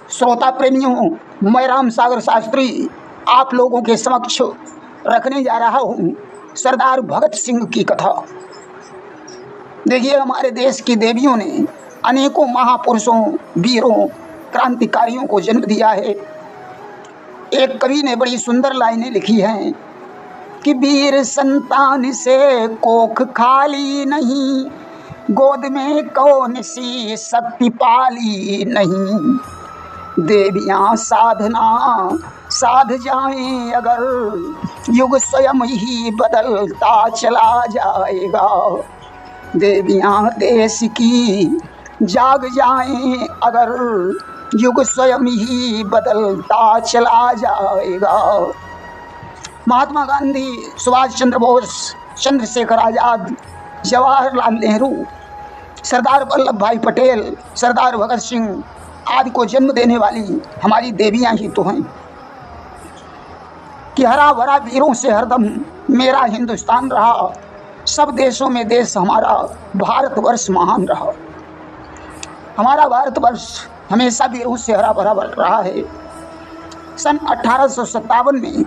श्रोता प्रेमियों, मैं राम सागर शास्त्री आप लोगों के समक्ष रखने जा रहा हूँ सरदार भगत सिंह की कथा। देखिए, हमारे देश की देवियों ने अनेकों महापुरुषों, वीरों, क्रांतिकारियों को जन्म दिया है। एक कवि ने बड़ी सुंदर लाइनें लिखी हैं कि वीर संतान से कोख खाली नहीं, गोद में कौन सी शक्ति पाली नहीं। देवियाँ साधना साध जाएं अगर, युग स्वयं ही बदलता चला जाएगा। देवियाँ देश की जाग जाएं अगर, युग स्वयं ही बदलता चला जाएगा। महात्मा गांधी, सुभाष चंद्र बोस, चंद्रशेखर आज़ाद, जवाहरलाल नेहरू, सरदार वल्लभ भाई पटेल, सरदार भगत सिंह आदि को जन्म देने वाली हमारी देवियाँ ही तो हैं कि हरा भरा वीरों से हरदम मेरा हिंदुस्तान रहा, सब देशों में देश हमारा भारतवर्ष महान रहा। हमारा भारतवर्ष हमेशा वीरों से हरा भरा रहा है। सन 1857 में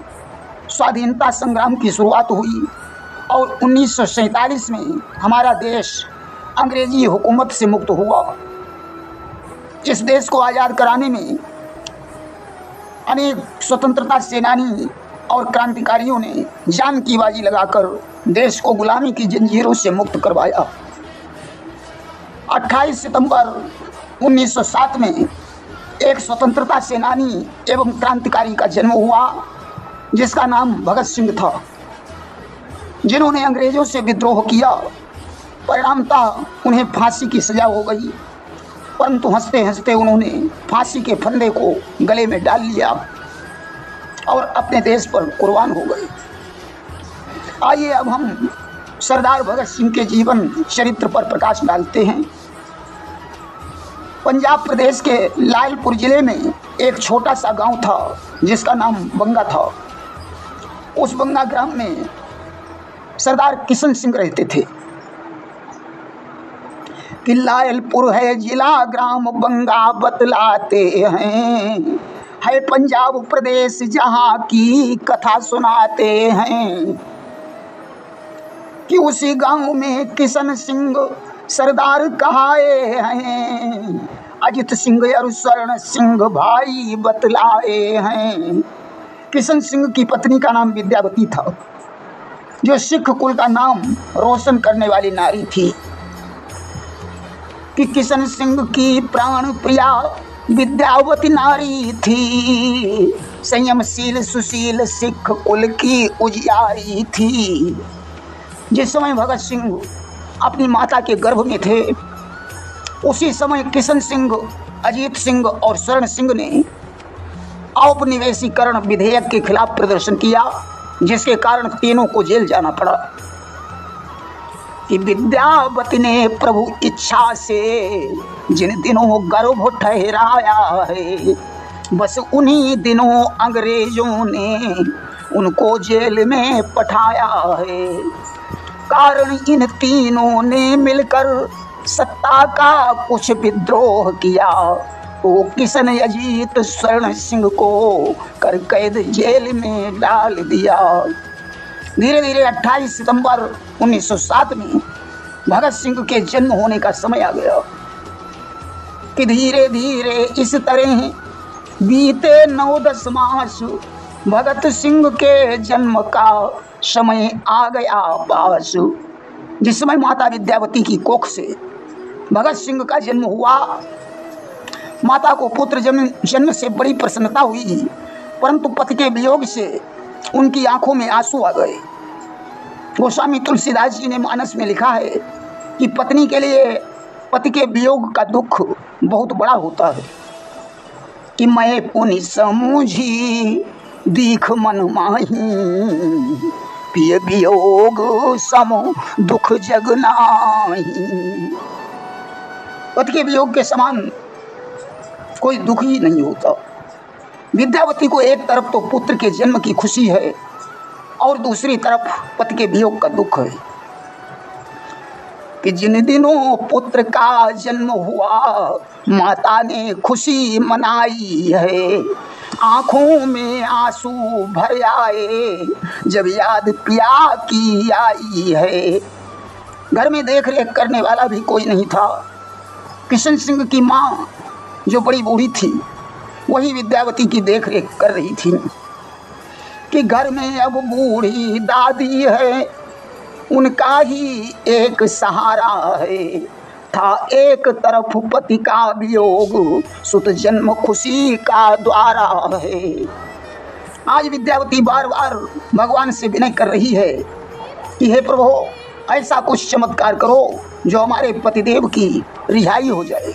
स्वाधीनता संग्राम की शुरुआत हुई और 1947 में हमारा देश अंग्रेजी हुकूमत से मुक्त हुआ। इस देश को आज़ाद कराने में अनेक स्वतंत्रता सेनानी और क्रांतिकारियों ने जान की बाजी लगाकर देश को गुलामी की जंजीरों से मुक्त करवाया। 28 सितंबर 1907 में एक स्वतंत्रता सेनानी एवं क्रांतिकारी का जन्म हुआ जिसका नाम भगत सिंह था, जिन्होंने अंग्रेजों से विद्रोह किया। परिणामतः उन्हें फांसी की सजा हो गई, परंतु हंसते हंसते उन्होंने फांसी के फंदे को गले में डाल लिया और अपने देश पर कुर्बान हो गए। आइए अब हम सरदार भगत सिंह के जीवन चरित्र पर प्रकाश डालते हैं। पंजाब प्रदेश के लालपुर जिले में एक छोटा सा गांव था जिसका नाम बंगा था। उस बंगा ग्राम में सरदार किशन सिंह रहते थे। कि लालपुर है जिला ग्राम बंगा बतलाते हैं, है पंजाब प्रदेश जहाँ की कथा सुनाते हैं। कि उसी गांव में किशन सिंह सरदार कहाए हैं, अजित सिंह और स्वर्ण सिंह भाई बतलाए हैं। किशन सिंह की पत्नी का नाम विद्यावती था, जो सिख कुल का नाम रोशन करने वाली नारी थी। कि किशन सिंह की प्राण प्रिया विद्यावती नारी थी, संयमशील सुशील सिख कुल की उजियारी थी। जिस समय भगत सिंह अपनी माता के गर्भ में थे, उसी समय किशन सिंह, अजीत सिंह और स्वर्ण सिंह ने औपनिवेशीकरण विधेयक के खिलाफ प्रदर्शन किया, जिसके कारण तीनों को जेल जाना पड़ा। कि विद्यावती ने प्रभु इच्छा से जिन दिनों गर्भ ठहराया है, बस उन्हीं दिनों अंग्रेजों ने उनको जेल में पठाया है। कारण इन तीनों ने मिलकर सत्ता का कुछ विद्रोह किया, तो किशन अजीत स्वर्ण सिंह को कर कैद जेल में डाल दिया। धीरे धीरे 28 सितंबर 1907 में भगत सिंह के जन्म होने का समय आ गया। कि धीरे धीरे इस तरह बीते 9-10 मास, भगत सिंह के जन्म का समय आ गया पास। जिस समय माता विद्यावती की कोख से भगत सिंह का जन्म हुआ, माता को पुत्र जन्म से बड़ी प्रसन्नता हुई, परंतु पति के वियोग से उनकी आंखों में आंसू आ गए। गोस्वामी तुलसीदास जी ने मानस में लिखा है कि पत्नी के लिए पति के वियोग का दुख बहुत बड़ा होता है। कि मैं पुनि समझी दीख मन माही, पिय वियोग सम दुख जग नाही। पति के वियोग के समान कोई दुख ही नहीं होता। विद्यावती को एक तरफ तो पुत्र के जन्म की खुशी है और दूसरी तरफ पति के वियोग का दुख है। कि जिन दिनों पुत्र का जन्म हुआ माता ने खुशी मनाई है, आंखों में आंसू भर आए जब याद पिया की आई है। घर में देख रेख करने वाला भी कोई नहीं था। किशन सिंह की माँ जो बड़ी बूढ़ी थी वही विद्यावती की देख रेख कर रही थी कि घर में अब बूढ़ी दादी है, उनका ही एक सहारा है। था एक तरफ पति का वियोग, सुत जन्म खुशी का द्वारा है। आज विद्यावती बार बार भगवान से विनय कर रही है कि हे प्रभु, ऐसा कुछ चमत्कार करो जो हमारे पतिदेव की रिहाई हो जाए।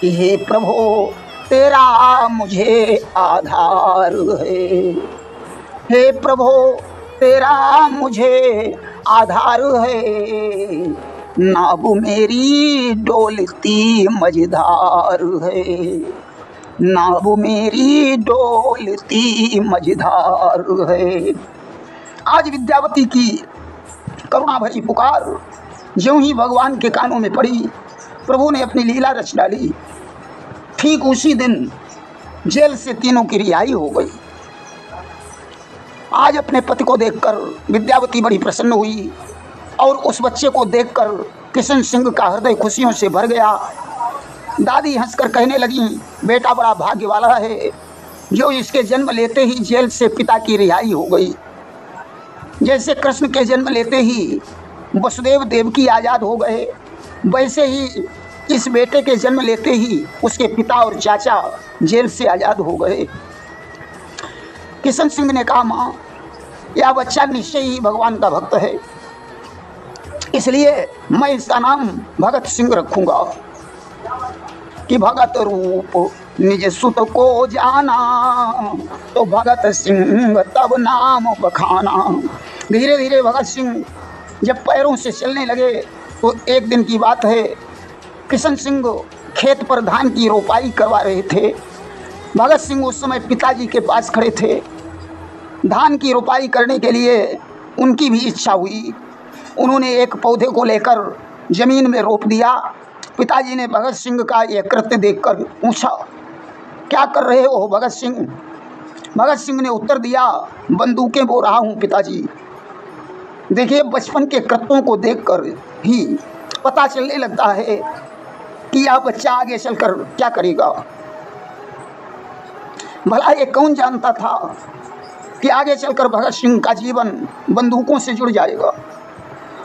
हे प्रभु, तेरा मुझे आधार है। हे प्रभु, तेरा मुझे आधार है। नाव मेरी डोलती मझधार है, नाव मेरी डोलती मझधार है। आज विद्यावती की करुणा भरी पुकार ज्यों ही भगवान के कानों में पड़ी, प्रभु ने अपनी लीला रच डाली। ठीक उसी दिन जेल से तीनों की रिहाई हो गई। आज अपने पति को देखकर विद्यावती बड़ी प्रसन्न हुई और उस बच्चे को देखकर किशन सिंह का हृदय खुशियों से भर गया। दादी हंसकर कहने लगी, बेटा बड़ा भाग्य वाला है जो इसके जन्म लेते ही जेल से पिता की रिहाई हो गई। जैसे कृष्ण के जन्म लेते ही वसुदेव देवकी आज़ाद हो गए, वैसे ही इस बेटे के जन्म लेते ही उसके पिता और चाचा जेल से आज़ाद हो गए। किशन सिंह ने कहा, माँ, यह बच्चा निश्चय ही भगवान का भक्त है, इसलिए मैं इसका नाम भगत सिंह रखूंगा। कि भगत रूप निज सुत को जाना, तो भगत सिंह तब नाम बखाना। धीरे धीरे भगत सिंह जब पैरों से चलने लगे तो एक दिन की बात है, किशन सिंह खेत पर धान की रोपाई करवा रहे थे। भगत सिंह उस समय पिताजी के पास खड़े थे। धान की रोपाई करने के लिए उनकी भी इच्छा हुई। उन्होंने एक पौधे को लेकर जमीन में रोप दिया। पिताजी ने भगत सिंह का यह कृत्य देखकर पूछा, क्या कर रहे हो भगत सिंह? भगत सिंह ने उत्तर दिया, बंदूकें बो रहा हूँ पिताजी। देखिए, बचपन के कृत्यों को देखकर ही पता चलने लगता है कि यह बच्चा आगे चलकर क्या करेगा। भला ये कौन जानता था कि आगे चलकर भगत सिंह का जीवन बंदूकों से जुड़ जाएगा।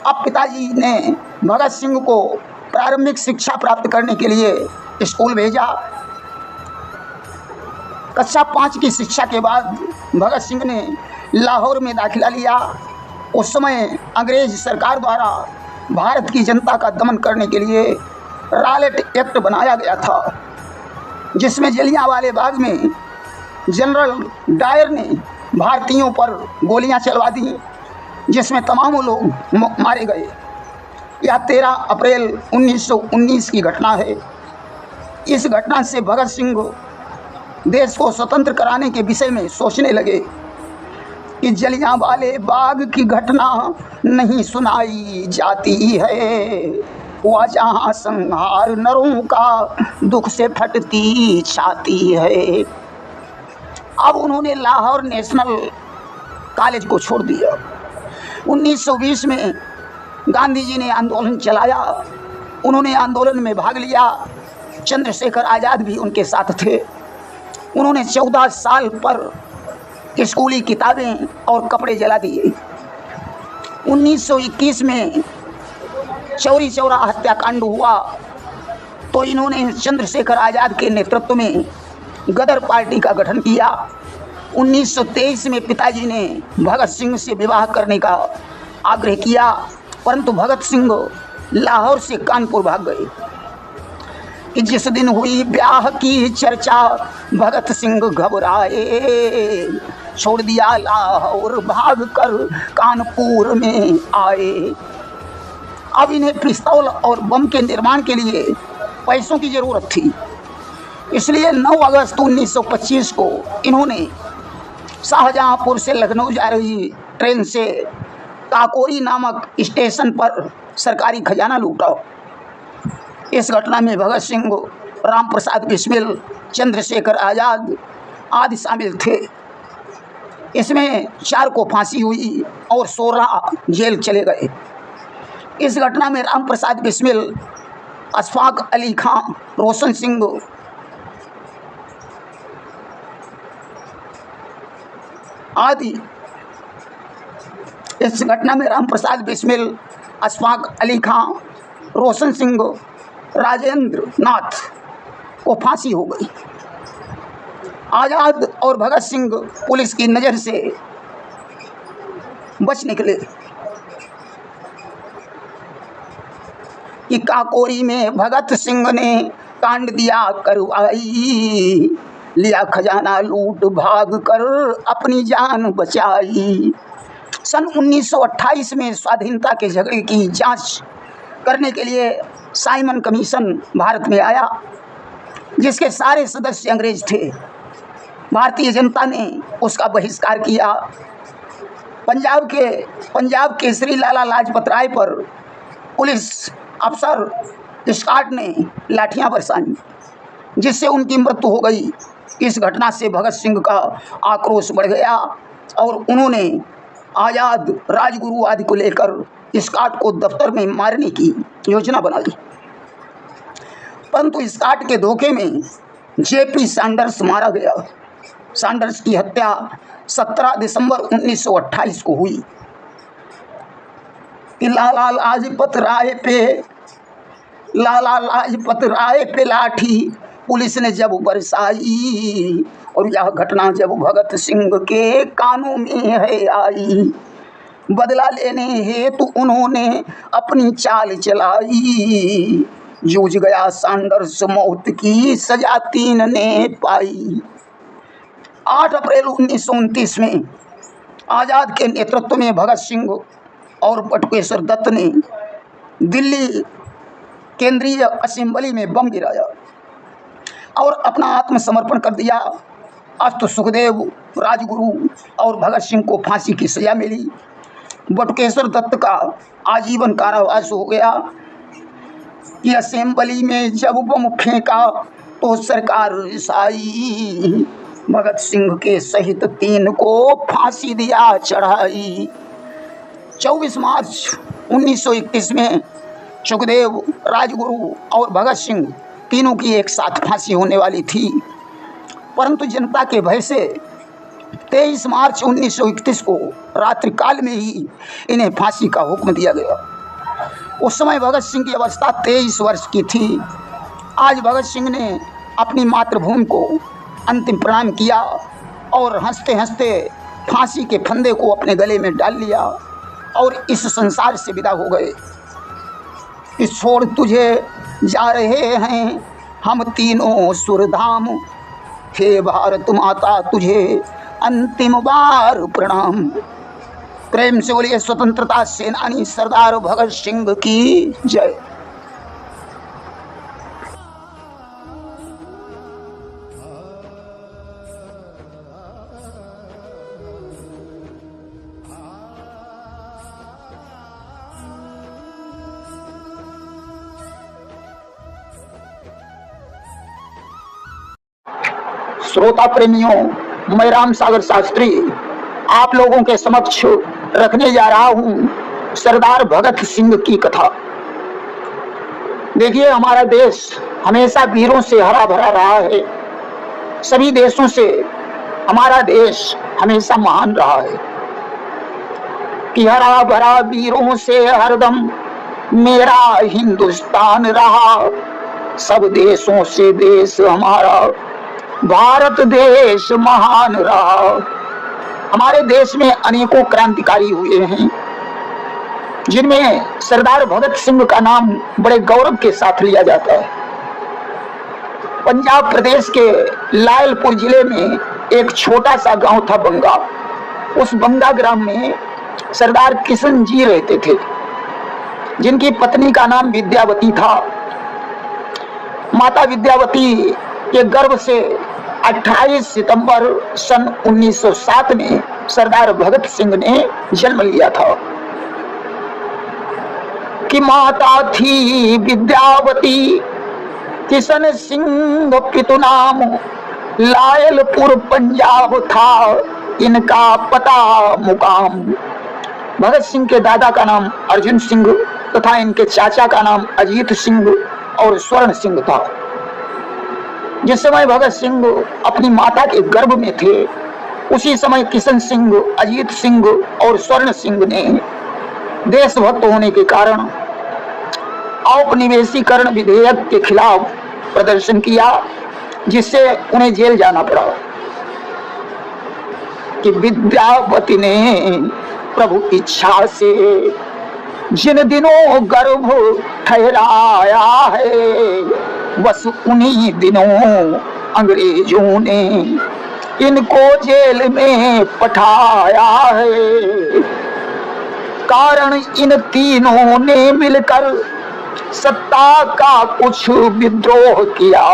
अब पिताजी ने भगत सिंह को प्रारंभिक शिक्षा प्राप्त करने के लिए स्कूल भेजा। कक्षा 5 की शिक्षा के बाद भगत सिंह ने लाहौर में दाखिला लिया। उस समय अंग्रेज सरकार द्वारा भारत की जनता का दमन करने के लिए रॉलेट एक्ट बनाया गया था, जिसमें जलियांवाले बाग में जनरल डायर ने भारतीयों पर गोलियां चलवा दी, जिसमें तमाम लोग मारे गए। यह 13 अप्रैल 1919 की घटना है। इस घटना से भगत सिंह देश को स्वतंत्र कराने के विषय में सोचने लगे कि जलियांवाले बाग की घटना नहीं सुनाई जाती है, वह जहाँ संहार नरों का दुख से फटती छाती है। अब उन्होंने लाहौर नेशनल कॉलेज को छोड़ दिया। 1920 में गांधी जी ने आंदोलन चलाया। उन्होंने आंदोलन में भाग लिया। चंद्रशेखर आज़ाद भी उनके साथ थे। उन्होंने 14 साल पर स्कूली किताबें और कपड़े जला दिए। 1921 में चौरी चौरा हत्याकांड हुआ तो इन्होंने चंद्रशेखर आज़ाद के नेतृत्व में गदर पार्टी का गठन किया। 1923 में पिताजी ने भगत सिंह से विवाह करने का आग्रह किया, परंतु भगत सिंह लाहौर से कानपुर भाग गए। कि जिस दिन हुई ब्याह की चर्चा भगत सिंह घबराए, छोड़ दिया लाहौर भाग कर कानपुर में आए। अब इन्हें पिस्तौल और बम के निर्माण के लिए पैसों की ज़रूरत थी, इसलिए 9 अगस्त 1925 को इन्होंने शाहजहांपुर से लखनऊ जा रही ट्रेन से काकोरी नामक स्टेशन पर सरकारी खजाना लूटा। इस घटना में भगत सिंह, राम प्रसाद बिस्मिल, चंद्रशेखर आज़ाद आदि शामिल थे। इसमें 4 को फांसी हुई और 16 जेल चले गए। इस घटना में राम प्रसाद बिस्मिल, अशफाक अली खां, रोशन सिंह आदि इस घटना में राम प्रसाद बिस्मिल, अशफाक अली खां, रोशन सिंह, राजेंद्र नाथ को फांसी हो गई। आज़ाद और भगत सिंह पुलिस की नज़र से बच निकले कि काकोरी में भगत सिंह ने कांड दिया करवाई, लिया खजाना लूट भाग कर अपनी जान बचाई। सन 1928 में स्वाधीनता के झगड़े की जांच करने के लिए साइमन कमीशन भारत में आया, जिसके सारे सदस्य अंग्रेज थे। भारतीय जनता ने उसका बहिष्कार किया। पंजाब के श्री लाला लाजपत राय पर पुलिस अफसर स्कॉट ने लाठियां बरसाई, जिससे उनकी मृत्यु हो गई। इस घटना से भगत सिंह का आक्रोश बढ़ गया और उन्होंने आज़ाद, राजगुरु आदि को लेकर स्कॉट को दफ्तर में मारने की योजना बनाई, परंतु स्कॉट के धोखे में जेपी सैंडर्स मारा गया। सैंडर्स की हत्या 17 दिसंबर 1928 को हुई। लाला लाजपत राय पे लाठी पुलिस ने जब बरसाई, और यह घटना जब भगत सिंह के कानों में है आई, बदला लेने हेतु उन्होंने अपनी चाल चलाई, जूझ गया सैंडर्स, मौत की सजा 3 ने पाई। 8 अप्रैल 1929 में आज़ाद के नेतृत्व में भगत सिंह और बटुकेश्वर दत्त ने दिल्ली केंद्रीय असेंबली में बम गिराया और अपना आत्मसमर्पण कर दिया। अस्तु सुखदेव, राजगुरु और भगत सिंह को फांसी की सजा मिली। बटुकेश्वर दत्त का आजीवन कारावास हो गया। कि असेंबली में जब बम फेंका तो सरकार रिसाई, भगत सिंह के सहित 3 को फांसी दिया चढ़ाई। 24 मार्च 1931 में सुखदेव, राजगुरु और भगत सिंह तीनों की एक साथ फांसी होने वाली थी, परंतु जनता के भय से 23 मार्च 1931 को रात्रिकाल में ही इन्हें फांसी का हुक्म दिया गया। उस समय भगत सिंह की अवस्था 23 वर्ष की थी। आज भगत सिंह ने अपनी मातृभूमि को अंतिम प्रणाम किया और हंसते हंसते फांसी के फंदे को अपने गले में डाल लिया और इस संसार से विदा हो गए। कि छोड़ तुझे जा रहे हैं हम तीनों सुरधाम, हे भारत माता तुझे अंतिम बार प्रणाम। प्रेम से बोलिए स्वतंत्रता सेनानी सरदार भगत सिंह की जय। श्रोता प्रेमियों, मैं राम सागर शास्त्री आप लोगों के समक्ष रखने जा रहा हूं सरदार भगत सिंह की कथा। देखिए, हमारा देश हमेशा वीरों से हरा भरा रहा है। सभी देशों से हमारा देश हमेशा महान रहा है कि हरा भरा वीरों से हरदम मेरा हिंदुस्तान रहा। सब देशों से देश हमारा भारत देश महान रहा। हमारे देश में अनेकों क्रांतिकारी हुए हैं, जिनमें सरदार भगत सिंह का नाम बड़े गौरव के साथ लिया जाता है। पंजाब प्रदेश के लायलपुर जिले में एक छोटा सा गांव था बंगा। उस बंगा ग्राम में सरदार किशन जी रहते थे, जिनकी पत्नी का नाम विद्यावती था। माता विद्यावती के गर्भ से 28 सितंबर सन 1907 में सरदार भगत सिंह ने जन्म लिया था। कि माता थी विद्यावती, किशन सिंह पितु नाम, लायलपुर पंजाब था इनका पता मुकाम। भगत सिंह के दादा का नाम अर्जुन सिंह तथा इनके चाचा का नाम अजीत सिंह और स्वर्ण सिंह था। जिस समय भगत सिंह अपनी माता के गर्भ में थे, उसी समय किशन सिंह, अजीत सिंह और स्वर्ण सिंह ने देशभक्त होने के कारण औपनिवेशीकरण विधेयक के खिलाफ प्रदर्शन किया, जिससे उन्हें जेल जाना पड़ा। कि विद्यावती ने प्रभु इच्छा से जिन दिनों गर्भ ठहराया है, बस उन्हीं दिनों अंग्रेजों ने इनको जेल में पठाया है। कारण इन तीनों ने मिलकर सत्ता का कुछ विद्रोह किया,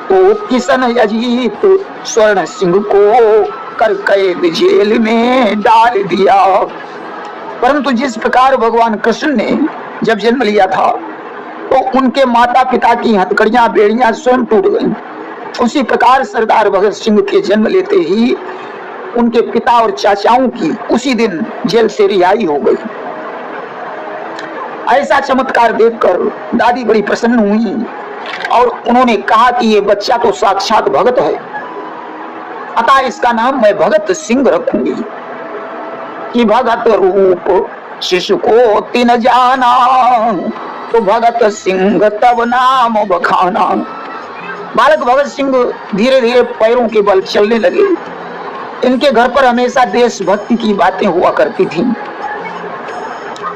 तो किशन, अजीत, स्वर्ण सिंह को कर कैद जेल में डाल दिया। परंतु जिस प्रकार भगवान कृष्ण ने जब जन्म लिया था, तो उनके माता पिता की हथकड़ियां बेड़ियां स्वयं टूट गईं। उसी प्रकार सरदार भगत सिंह के जन्म लेते ही उनके पिता और चाचाओं की उसी दिन जेल से रिहाई हो गई। ऐसा चमत्कार देखकर दादी बड़ी प्रसन्न हुई और उन्होंने कहा कि ये बच्चा तो साक्षात भगत है, अतः इसका नाम मैं भगत सिंह रखूंगी। कि भगत रूप शिशु को तिन जाना, तो भगत सिंह तब नाम बखाना। बालक भगत सिंह धीरे धीरे पैरों के बल चलने लगे। इनके घर पर हमेशा देशभक्ति की बातें हुआ करती थीं।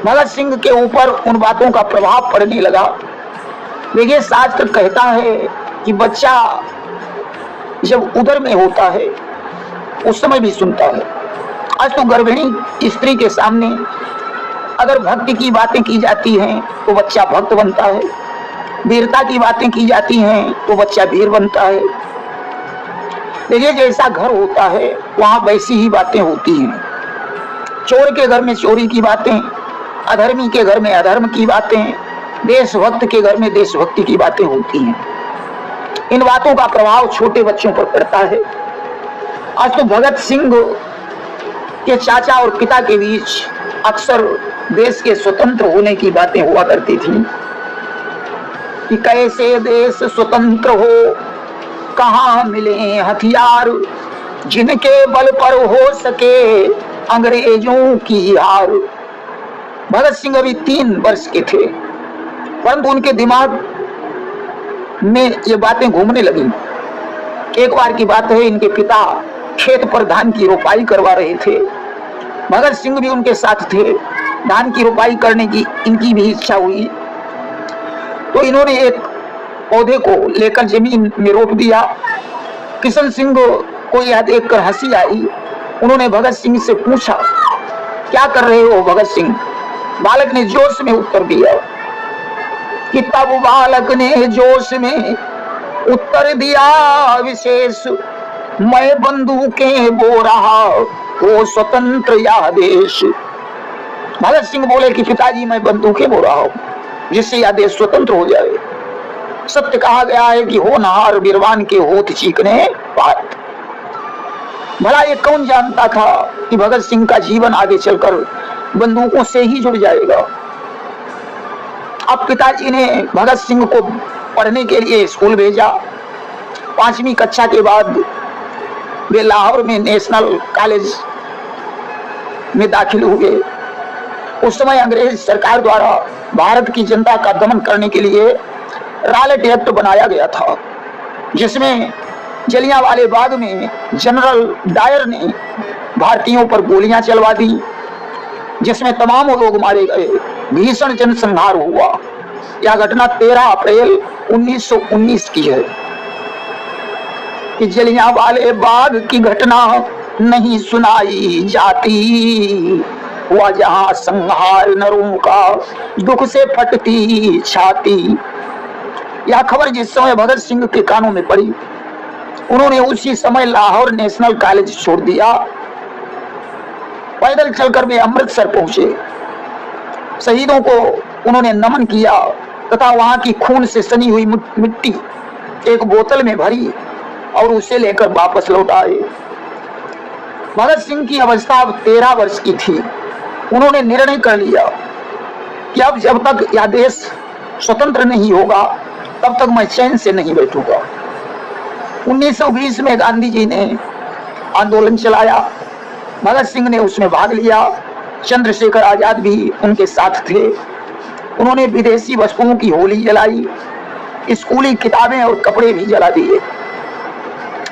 भगत सिंह के ऊपर उन बातों का प्रभाव पड़ने लगा। देखिए, शास्त्र कहता है कि बच्चा जब उदर में होता है उस समय भी सुनता है। आज तो गर्भिणी स्त्री के सामने अगर भक्ति की बातें की जाती हैं तो बच्चा भक्त बनता है, वीरता की बातें की जाती हैं तो बच्चा वीर बनता है। देखिए, जैसा घर होता है वहां वैसी ही बातें होती हैं। चोर के घर में चोरी की बातें, अधर्मी के घर में अधर्म की बातें, देशभक्त के घर में देशभक्ति की बातें होती हैं। इन बातों का प्रभाव छोटे बच्चों पर पड़ता है। आज तो भगत सिंह के चाचा और पिता के बीच अक्सर देश के स्वतंत्र होने की बातें हुआ करती थी कि कैसे देश स्वतंत्र हो, कहां मिले हथियार, जिनके बल पर हो सके अंग्रेजों की हार। भगत सिंह अभी 3 वर्ष के थे, परंतु उनके दिमाग में ये बातें घूमने लगी। एक बार की बात है, इनके पिता खेत पर धान की रोपाई करवा रहे थे। भगत सिंह भी उनके साथ थे। धान की रोपाई करने की इनकी भी इच्छा हुई, तो इन्होंने एक पौधे को लेकर जमीन में रोप दिया। किशन सिंह को यह देखकर हंसी आई। उन्होंने भगत सिंह से पूछा, क्या कर रहे हो भगत सिंह? बालक ने जोश में उत्तर दिया कि तब बालक ने जोश में उत्तर दिया विशेष, मैं बंदूकें बो रहा वो स्वतंत्र या देश। भगत सिंह बोले कि पिताजी, मैं बंदूकें बो रहा हूं जिससे यह देश स्वतंत्र हो जाए। सत्य कहा गया है कि होनहार बिरवान के होठ चीकने पात। भला ये कौन जानता था कि भगत सिंह का जीवन आगे चलकर बंदूकों से ही जुड़ जाएगा। अब पिताजी ने भगत सिंह को पढ़ने के लिए स्कूल भेजा। 5वीं कक्षा के बाद वे लाहौर में नेशनल कॉलेज में दाखिल हुए। उस समय अंग्रेज सरकार द्वारा भारत की जनता का दमन करने के लिए रॉलेट एक्ट बनाया गया था, जिसमें जलियांवाले बाग में जनरल डायर ने भारतीयों पर गोलियां चलवा दी, जिसमें तमाम लोग मारे गए। भीषण जनसंहार हुआ। यह घटना 13 अप्रैल 1919 की है। कि जलियांवाले बाग की घटना नहीं सुनाई जाती, हुआ जहां संहार नरों का दुख से फटती छाती। यह खबर जिस समय भगत सिंह के कानों में पड़ी, उन्होंने उसी समय लाहौर नेशनल कॉलेज छोड़ दिया। पैदल चलकर वे अमृतसर पहुंचे। शहीदों को उन्होंने नमन किया तथा वहां की खून से सनी हुई मिट्टी एक बोतल में भरी और उसे लेकर वापस लौट आए। भगत सिंह की अवस्था अब 13 वर्ष की थी। उन्होंने निर्णय कर लिया कि अब जब तक यह देश स्वतंत्र नहीं होगा तब तक मैं चैन से नहीं बैठूंगा। 1920 में गांधी जी ने आंदोलन चलाया। भगत सिंह ने उसमें भाग लिया। चंद्रशेखर आजाद भी उनके साथ थे। उन्होंने विदेशी वस्तुओं की होली जलाई, स्कूली किताबें और कपड़े भी जला दिए।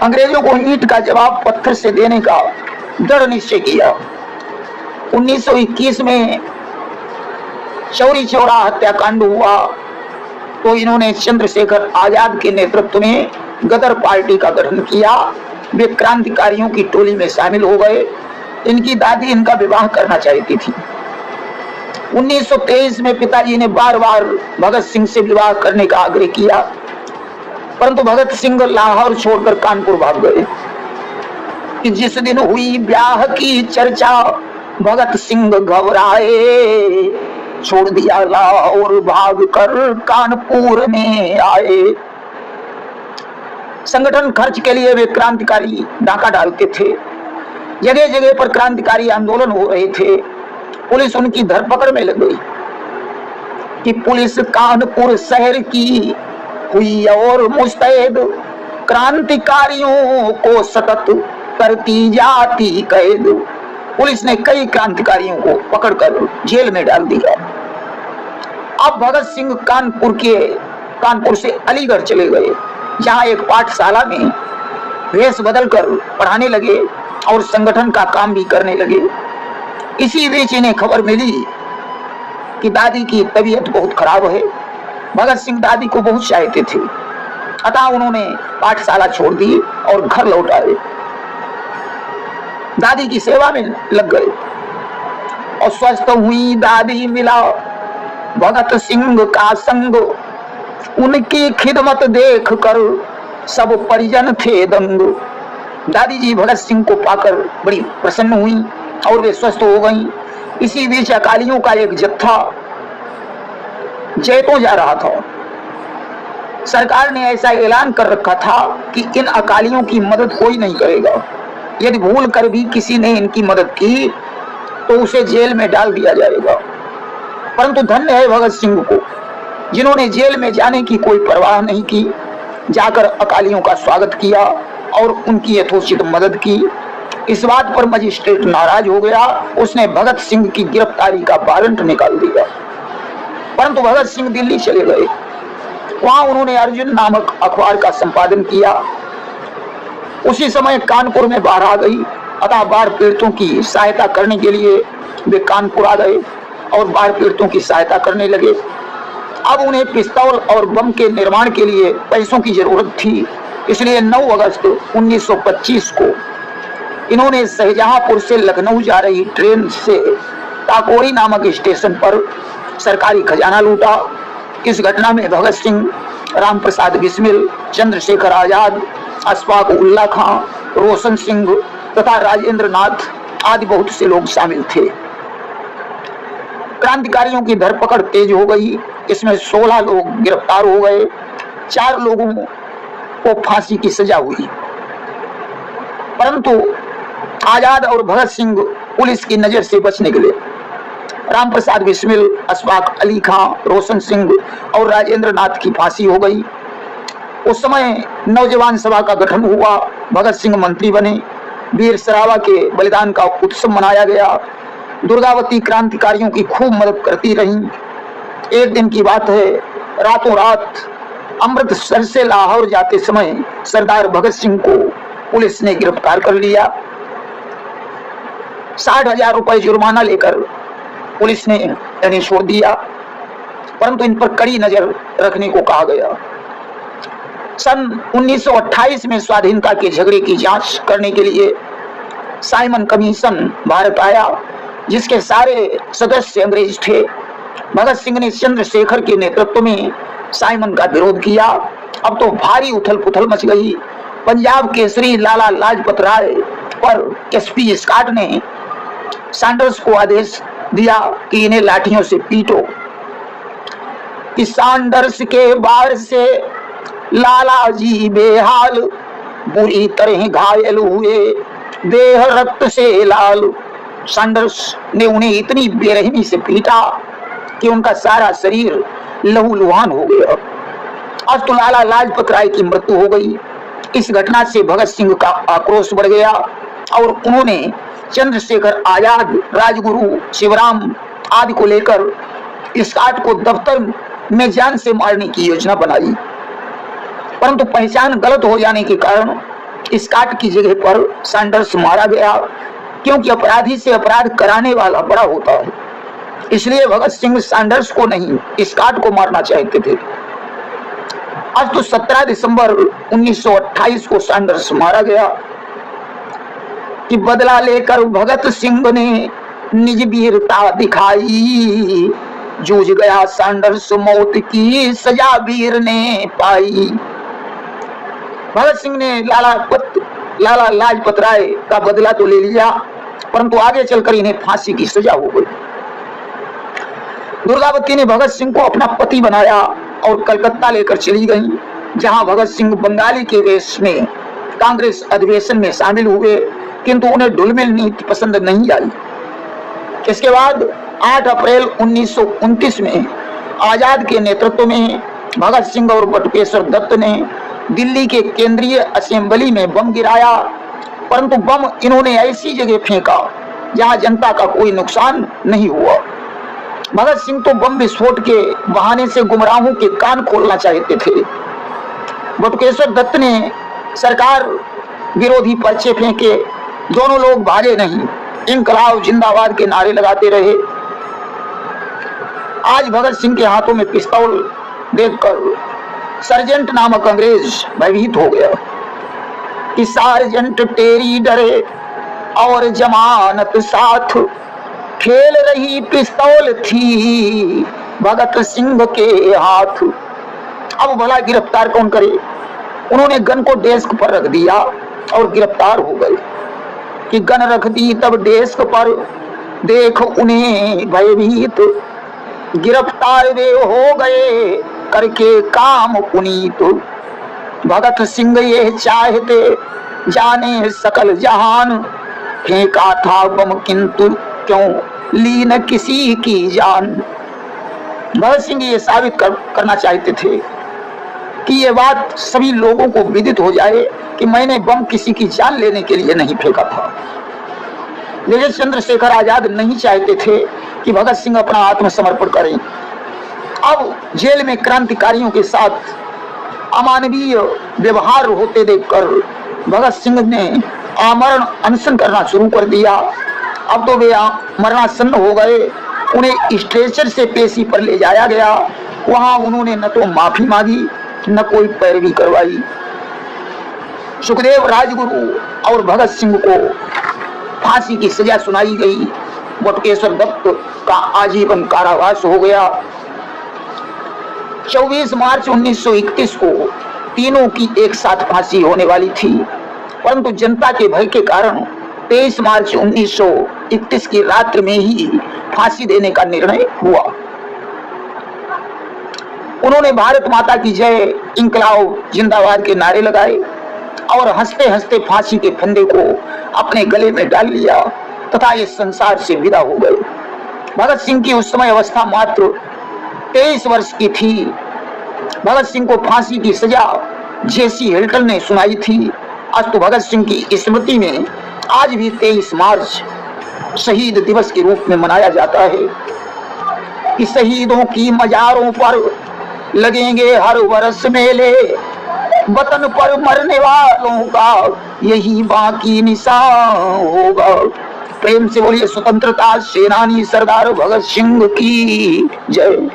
अंग्रेजों को ईंट का जवाब पत्थर से देने का दृढ़ निश्चय किया। 1921 में चौरी चौरा हत्याकांड हुआ तो इन्होंने चंद्रशेखर आजाद के नेतृत्व में गदर पार्टी का गठन किया। वे क्रांतिकारियों की टोली में शामिल हो गए। इनकी दादी इनका विवाह करना चाहती थी। 1923 में पिताजी ने बार बार भगत सिंह से विवाह करने का आग्रह किया, परंतु भगत सिंह लाहौर छोड़कर कानपुर भाग गए। कि जिस दिन हुई ब्याह की चर्चा भगत सिंह घबराए, छोड़ दिया लाहौर भाग कर कानपुर में आए। संगठन खर्च के लिए वे क्रांतिकारी डाका डालते थे। जगह जगह पर क्रांतिकारी आंदोलन हो रहे थे। पुलिस उनकी धरपकड़ में लग गई कि पुलिस कानपुर शहर की हुई और मुस्तैद, क्रांतिकारियों को सतत करती जाती कैद। पुलिस ने कई क्रांतिकारियों को पकड़कर जेल में डाल दिया। अब भगत सिंह कानपुर से अलीगढ़ चले गए, जहां एक पाठशाला में वेश बदलकर पढ़ाने लगे और संगठन का काम भी करने लगे। इसी बीच इन्हें खबर मिली कि दादी की तबीयत बहुत खराब है। भगत सिंह दादी को बहुत चाहते थे, अतः उन्होंने पाठशाला छोड़ दी और घर लौट आए। दादी की सेवा में लग गए और स्वस्थ हुई दादी मिला भगत सिंह का संग। उनकी खिदमत देख कर सब परिजन थे दंग। दादी जी भगत सिंह को पाकर बड़ी प्रसन्न हुई और वे स्वस्थ हो गईं। इसी बीच अकालियों का एक जत्था जैतों जा रहा था। सरकार ने ऐसा ऐलान कर रखा था कि इन अकालियों की मदद कोई नहीं करेगा। यदि भूल कर भी किसी ने इनकी मदद की तो उसे जेल में डाल दिया जाएगा। परंतु धन्य है भगत सिंह को, जिन्होंने जेल में जाने की कोई परवाह नहीं की, जाकर अकालियों का स्वागत किया और उनकी यथोचित मदद की। इस बात पर मजिस्ट्रेट नाराज हो गया। उसने भगत सिंह की गिरफ्तारी का वारंट निकाल दिया। परंतु भगत सिंह दिल्ली चले गए। वहां उन्होंने अर्जुन नामक अखबार का संपादन किया। उसी समय कानपुर में बाढ़ आ गई, अतः बाढ़ पीड़ितों की सहायता करने के लिए वे कानपुर आ गए और बाढ़ पीड़ितों की सहायता करने लगे। अब उन्हें पिस्तौल और बम के निर्माण के लिए पैसों की जरूरत थी, इसलिए 9 अगस्त 1925 को इन्होंने शाहजहांपुर से लखनऊ जा रही ट्रेन से टाकोरी नामक स्टेशन पर सरकारी खजाना लूटा। इस घटना में भगत सिंह, राम प्रसाद बिस्मिल, चंद्रशेखर आजाद, अशफाक उल्ला खां, रोशन सिंह तथा राजेंद्र नाथ आदि बहुत से लोग शामिल थे। क्रांतिकारियों की धरपकड़ तेज हो गई। इसमें 16 लोग गिरफ्तार हो गए। 4 लोगों को फांसी की सजा हुई, परंतु आजाद और भगत सिंह पुलिस की नजर से बच निकले। राम प्रसाद बिस्मिल, अशफाक अली खां, रोशन सिंह और राजेंद्र नाथ की फांसी हो गई। उस समय नौजवान सभा का गठन हुआ। भगत सिंह मंत्री बने। वीर सरावा के बलिदान का उत्सव मनाया गया। दुर्गावती क्रांतिकारियों की खूब मदद करती रही। एक दिन की बात है, रातों रात अमृतसर से लाहौर जाते समय सरदार भगत सिंह को पुलिस ने गिरफ्तार कर लिया। 60,000 रुपए जुर्माना लेकर पुलिस ने इन्हें छोड़ दिया, परंतु इन पर कड़ी नजर रखने को कहा गया। सन 1928 में स्वाधीनता के झगड़े की जांच करने के लिए साइमन कमीशन भारत आया, जिसके सारे सदस्य अंग्रेज थे। भगत सिंह ने चंद्रशेखर के नेतृत्व में साइमन का विरोध किया। अब तो भारी उथल पुथल मच गई। पंजाब केसरी लाला लाजपत राय पर एसपी स्कॉट ने सैंडर्स को आदेश दिया कि इन्हें लाठियों से पीटो। कि सैंडर्स के वार से लाला जी बेहाल, बुरी तरह घायल हुए, देह रक्त से लाल। सैंडर्स ने उन्हें इतनी बेरहमी से पीटा कि उनका सारा शरीर लहूलुहान हो गया। आज तो लाला लाजपत राय की मृत्यु हो गई। इस घटना से भगत सिंह का आक्रोश बढ़ गया और उन्होंने चंद्रशेखर आजाद, राजगुरु, शिवराम आदि को लेकर स्कॉट को दफ्तर में जान से मारने की योजना बनाई, परंतु पहचान गलत हो जाने के कारण स्कॉट की जगह पर सैंडर्स मारा गया, क्योंकि अपराधी से अपराध कराने वाला बड़ा होता है। इसलिए भगत सिंह सैंडर्स को नहीं, स्कॉट को मारना चाहते थे। आज तो 17 दिसंबर 1928 को सैंडर्स मारा गया। कि बदला लेकर भगत सिंह ने निज वीरता दिखाई, जूझ गया सैंडर्स मौत की सजा वीर ने पाई। भगत सिंह ने लाला लाजपत राय का बदला तो ले लिया, परंतु आगे चलकर इन्हें फांसी की सजा हो गई। दुर्गावती ने भगत सिंह को अपना पति बनाया और कलकत्ता लेकर चली गई, जहां भगत सिंह बंगाली के वेश में कांग्रेस अधिवेशन में शामिल हुए, किंतु उन्हें ढुलमिल नीति पसंद नहीं आई। इसके बाद 8 अप्रैल 1929 में आजाद के नेतृत्व में भगत सिंह और बटुकेश्वर दत्त ने दिल्ली के केंद्रीय असेंबली में बम गिराया, परंतु बम इन्होंने ऐसी जगह फेंका जहां जनता का कोई नुकसान नहीं हुआ। भगत सिंह तो बम विस्फोट के बहाने से गुमराहों के कान खोलना चाहते थे। बटुकेश्वर दत्त ने सरकार विरोधी पर्चे फेंके, दोनों लोग भागे नहीं, इंकलाब जिंदाबाद के नारे लगाते रहे। आज भगत सिंह के हाथों में पिस्तौल देखकर सार्जेंट नामक अंग्रेज भयभीत हो गया। कि सार्जेंट तेरी डरे और जमानत साथ, खेल रही पिस्तौल थी भगत सिंह के हाथ। अब भला गिरफ्तार कौन करे? उन्होंने गन को डेस्क पर रख दिया और गिरफ्तार हो गए। कि गन रख दी तब डेस्क पर, देख उन्हें भयभीत, गिरफ्तार वे हो गए करके काम पुनीत। भगत सिंह ये चाहते जाने सकल जहान, फेंका था बम किंतु क्यों ली न किसी की जान। भगत सिंह ये साबित करना चाहते थे कि ये बात सभी लोगों को विदित हो जाए कि मैंने बम किसी की जान लेने के लिए नहीं फेंका था। लेकिन चंद्रशेखर आजाद नहीं चाहते थे कि भगत सिंह अपना आत्मसमर्पण करें। अब जेल में क्रांतिकारियों के साथ अमानवीय व्यवहार होते देखकर भगत सिंह ने आमरण अनशन करना शुरू कर दिया। अब तो वे मरणासन्न हो गए। उन्हें स्ट्रेचर से पेशी पर ले जाया गया। वहां उन्होंने न तो माफी मांगी न कोई पैरवी करवाई। सुखदेव, राजगुरु और भगत सिंह को फांसी की सजा सुनाई गई। बटुकेश्वर दत्त का आजीवन कारावास हो गया। 24 मार्च 1931 को तीनों की एक साथ फांसी होने वाली थी, परंतु जनता के भय के कारण 23 मार्च 1931 की रात्रि में ही फांसी देने का निर्णय हुआ। उन्होंने भारत माता की जय, इंकलाब जिंदाबाद के नारे लगाए और हंसते हंसते फांसी के फंदे को अपने गले में डाल लिया तथा इस संसार से विदा हो गए। भगत सिंह की उस समय अवस्था मात्र 23 वर्ष की थी। भगत सिंह को फांसी की सजा जेसी हिल्टन ने सुनाई थी। आज तो भगत सिंह की स्मृति में आज भी 23 मार्च शहीद दिवस के रूप में मनाया जाता है। कि शहीदों की मजारों पर लगेंगे हर वर्ष मेले, वतन पर मरने वालों का यही बाकी निशान होगा। प्रेम से बोलिए स्वतंत्रता सेनानी सरदार भगत सिंह की जय।